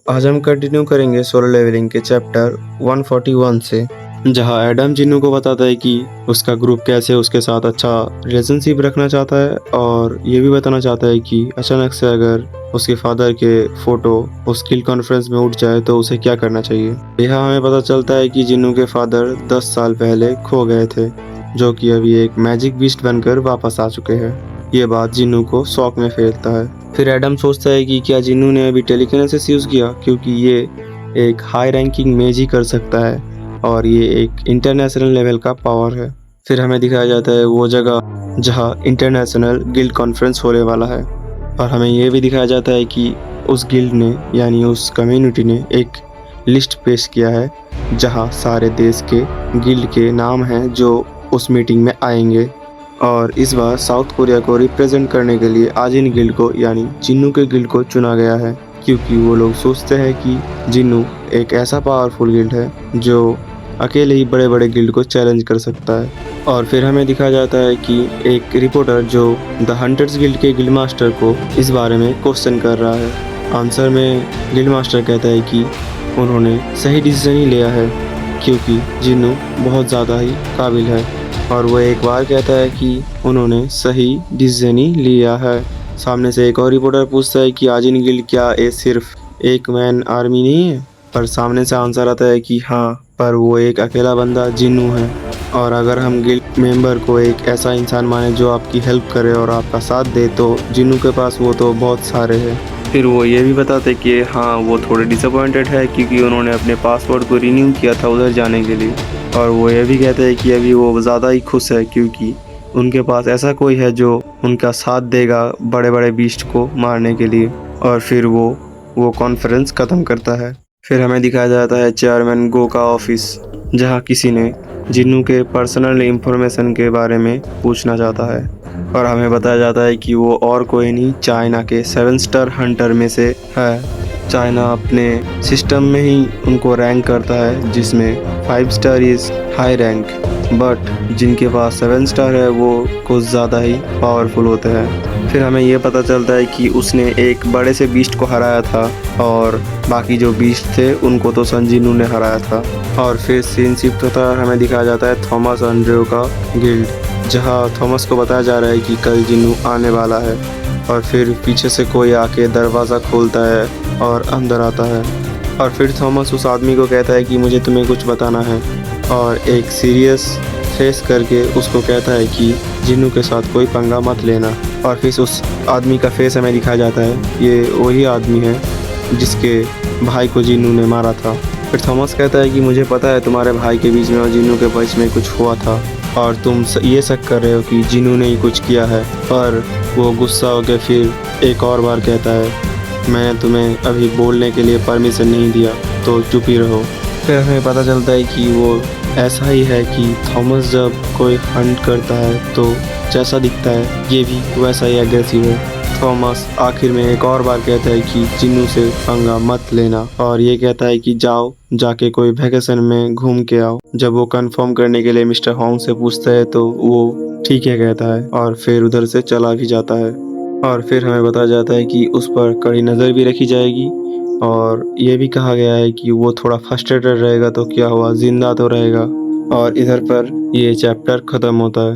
आज हम कंटिन्यू करेंगे सोलो लेवलिंग के चैप्टर 141 से, जहां एडम जिन्नू को बताता है कि उसका ग्रुप कैसे उसके साथ अच्छा रिलेशनशिप रखना चाहता है और ये भी बताना चाहता है कि अचानक से अगर उसके फादर के फोटो उस स्किल कॉन्फ्रेंस में उठ जाए तो उसे क्या करना चाहिए। यहाँ हमें पता चलता है कि जिन्नू के फादर 10 साल पहले खो गए थे, जो कि अभी एक मैजिक बीस्ट बनकर वापस आ चुके हैं। ये बात जिन्नू को शौक में फेरता है। फिर एडम सोचता है कि क्या जिन्नू ने अभी टेलीकिनेसिस यूज़ किया, क्योंकि ये एक हाई रैंकिंग मेज ही कर सकता है और ये एक इंटरनेशनल लेवल का पावर है। फिर हमें दिखाया जाता है वो जगह जहां इंटरनेशनल गिल्ड कॉन्फ्रेंस होने वाला है और हमें ये भी दिखाया जाता है कि उस गिल्ड ने यानी उस कम्युनिटी ने एक लिस्ट पेश किया है जहां सारे देश के गिल्ड के नाम हैं जो उस मीटिंग में आएंगे। और इस बार साउथ कोरिया को रिप्रेजेंट करने के लिए आजिन गिल्ड को यानी जिन्नू के गिल्ड को चुना गया है, क्योंकि वो लोग सोचते हैं कि जिन्नू एक ऐसा पावरफुल गिल्ड है जो अकेले ही बड़े बड़े गिल्ड को चैलेंज कर सकता है। और फिर हमें दिखाया जाता है कि एक रिपोर्टर जो द हंटर्स गिल्ड के गिल्ड मास्टर को इस बारे में क्वेश्चन कर रहा है। आंसर में गिल्ड मास्टर कहता है कि उन्होंने सही डिसीजन ही लिया है, क्योंकि जिन्नू बहुत ज़्यादा ही काबिल है। और वो एक बार कहता है कि उन्होंने सही डिसीजन ही लिया है। सामने से एक और रिपोर्टर पूछता है कि आजिन गिल्ड क्या ये सिर्फ एक मैन आर्मी नहीं है, पर सामने से आंसर आता है कि हाँ, पर वो एक अकेला बंदा जिन्नू है। और अगर हम गिल्ड मेंबर को एक ऐसा इंसान माने जो आपकी हेल्प करे और आपका साथ दे, तो जिन्नू के पास वो तो बहुत सारे हैं। फिर वो ये भी बताते कि हाँ, वो थोड़े डिसअपॉइंटेड है क्योंकि उन्होंने अपने पासपोर्ट को रिन्यू किया था उधर जाने के लिए। और वो ये भी कहते हैं कि अभी वो ज़्यादा ही खुश है क्योंकि उनके पास ऐसा कोई है जो उनका साथ देगा बड़े बड़े बीस्ट को मारने के लिए। और फिर वो कॉन्फ्रेंस ख़त्म करता है। फिर हमें दिखाया जाता है चेयरमैन गो का ऑफिस, जहाँ किसी ने जिन्नू के पर्सनल इंफॉर्मेशन के बारे में पूछना चाहता है। और हमें बताया जाता है कि वो और कोई नहीं, चाइना के 7 स्टार हंटर में से है। चाइना अपने सिस्टम में ही उनको रैंक करता है, जिसमें 5 star is high rank, but जिनके पास 7 स्टार है वो कुछ ज़्यादा ही पावरफुल होते हैं। फिर हमें ये पता चलता है कि उसने एक बड़े से बीस्ट को हराया था और बाकी जो बीस्ट थे उनको तो सन जिन्नू ने हराया था। और फिर सीन शिफ्ट होता है, हमें दिखाया जाता है थॉमस एंड्रयू का गिल्ड, जहाँ थॉमस को बताया जा रहा है कि कल जिन्नू आने वाला है। और फिर पीछे से कोई आके दरवाज़ा खोलता है और अंदर आता है। और फिर थॉमस उस आदमी को कहता है कि मुझे तुम्हें कुछ बताना है, और एक सीरियस फेस करके उसको कहता है कि जिन्नू के साथ कोई पंगा मत लेना। और फिर उस आदमी का फेस हमें दिखाया जाता है, ये वही आदमी है जिसके भाई को जिन्नू ने मारा था। फिर थॉमस कहता है कि मुझे पता है तुम्हारे भाई के बीच में और जिन्नू के बीच में कुछ हुआ था और तुम ये शक कर रहे हो कि जिन्नू ने ही कुछ किया है। पर वो गुस्सा होकर फिर एक और बार कहता है, मैंने तुम्हें अभी बोलने के लिए परमिशन नहीं दिया, तो चुप ही रहो। फिर हमें पता चलता है कि वो ऐसा ही है कि थॉमस जब कोई हंट करता है तो जैसा दिखता है ये भी वैसा ही एग्रेसिव है। थॉमस आखिर में एक और बार कहता है कि जिन्नू से पंगा मत लेना, और ये कहता है कि जाओ जाके कोई वैकेशन में घूम के आओ। जब वो कंफर्म करने के लिए मिस्टर होंग से पूछता है तो वो ठीक है कहता है और फिर उधर से चला भी जाता है। और फिर हमें बताया जाता है कि उस पर कड़ी नज़र भी रखी जाएगी, और ये भी कहा गया है कि वो थोड़ा फ्रस्ट्रेटेड रहेगा तो क्या हुआ, जिंदा तो रहेगा। और इधर पर ये चैप्टर ख़त्म होता है।